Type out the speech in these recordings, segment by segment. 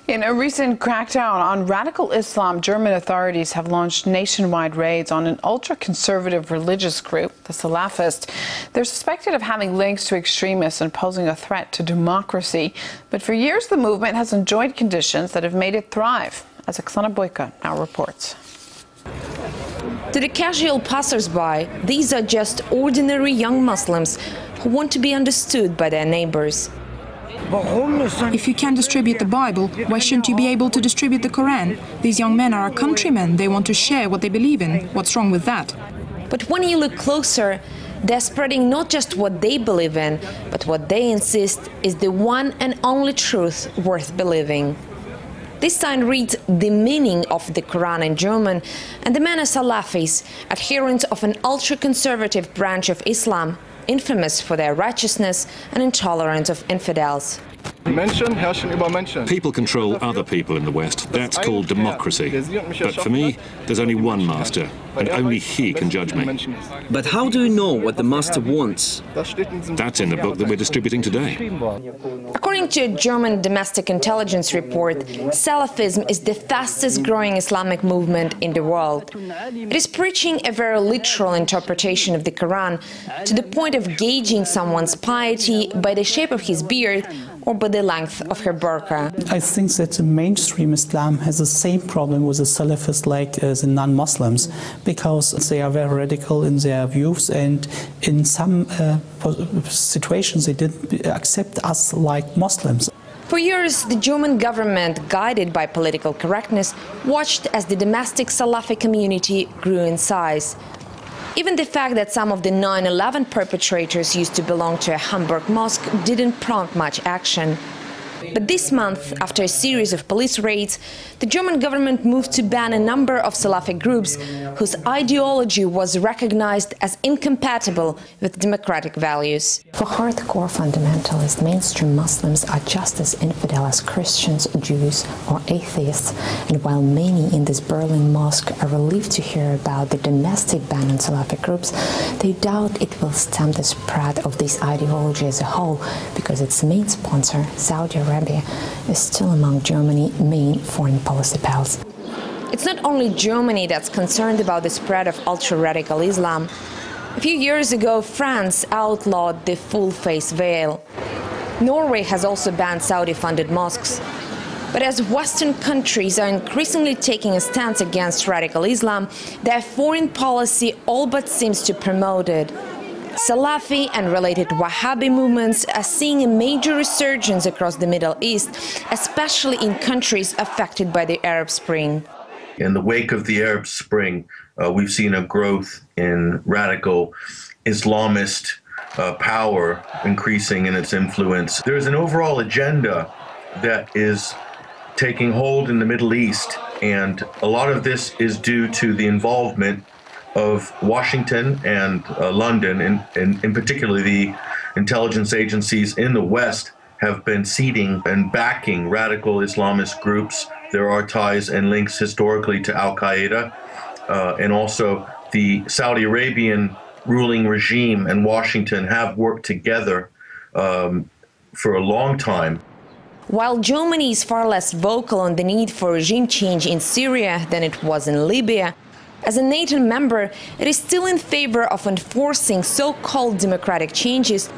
In a recent crackdown on radical Islam, German authorities have launched nationwide raids on an ultra-conservative religious group, the Salafists. They're suspected of having links to extremists and posing a threat to democracy. But for years, the movement has enjoyed conditions that have made it thrive, as Oksana Boyko now reports. To the casual passers-by, these are just ordinary young Muslims who want to be understood by their neighbors. If you can distribute the Bible, why shouldn't you be able to distribute the Quran? These young men are our countrymen. They want to share what they believe in. What's wrong with that? But when you look closer, they're spreading not just what they believe in, but what they insist is the one and only truth worth believing. This sign reads the meaning of the Quran in German, and the men are Salafis, adherents of an ultra-conservative branch of Islam, infamous for their righteousness and intolerance of infidels. People control other people in the West. That's called democracy. But for me, there's only one master, and only he can judge me. But how do you know what the master wants? That's in the book that we're distributing today. According to a German domestic intelligence report, Salafism is the fastest growing Islamic movement in the world. It is preaching a very literal interpretation of the Quran, to the point of gauging someone's piety by the shape of his beard or by the length of her burqa. I think that the mainstream Islam has the same problem with the Salafists like the non-Muslims, because they are very radical in their views, and in some situations they didn't accept us like Muslims. For years, the German government, guided by political correctness, watched as the domestic Salafi community grew in size. Even the fact that some of the 9/11 perpetrators used to belong to a Hamburg mosque didn't prompt much action. But this month, after a series of police raids, the German government moved to ban a number of Salafi groups whose ideology was recognized as incompatible with democratic values. For hardcore fundamentalists, mainstream Muslims are just as infidel as Christians, Jews or atheists. And while many in this Berlin mosque are relieved to hear about the domestic ban on Salafi groups, they doubt it will stem the spread of this ideology as a whole, because its main sponsor, Saudi Arabia, is still among Germany's main foreign policy pals. It's not only Germany that's concerned about the spread of ultra-radical Islam. A few years ago, France outlawed the full-face veil. Norway has also banned Saudi-funded mosques. But as Western countries are increasingly taking a stance against radical Islam, their foreign policy all but seems to promote it. Salafi and related Wahhabi movements are seeing a major resurgence across the Middle East, especially in countries affected by the Arab Spring. In the wake of the Arab Spring, we've seen a growth in radical Islamist power increasing in its influence. There's an overall agenda that is taking hold in the Middle East, and a lot of this is due to the involvement of Washington and London, and in particular the intelligence agencies in the West have been seeding and backing radical Islamist groups. There are ties and links historically to Al-Qaeda, and also the Saudi Arabian ruling regime and Washington have worked together for a long time. While Germany is far less vocal on the need for regime change in Syria than it was in Libya, as a NATO member, it is still in favor of enforcing so-called democratic changes,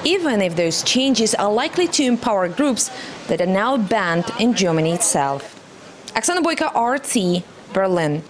even if those changes are likely to empower groups that are now banned in Germany itself. Oksana Boyko, RT, Berlin.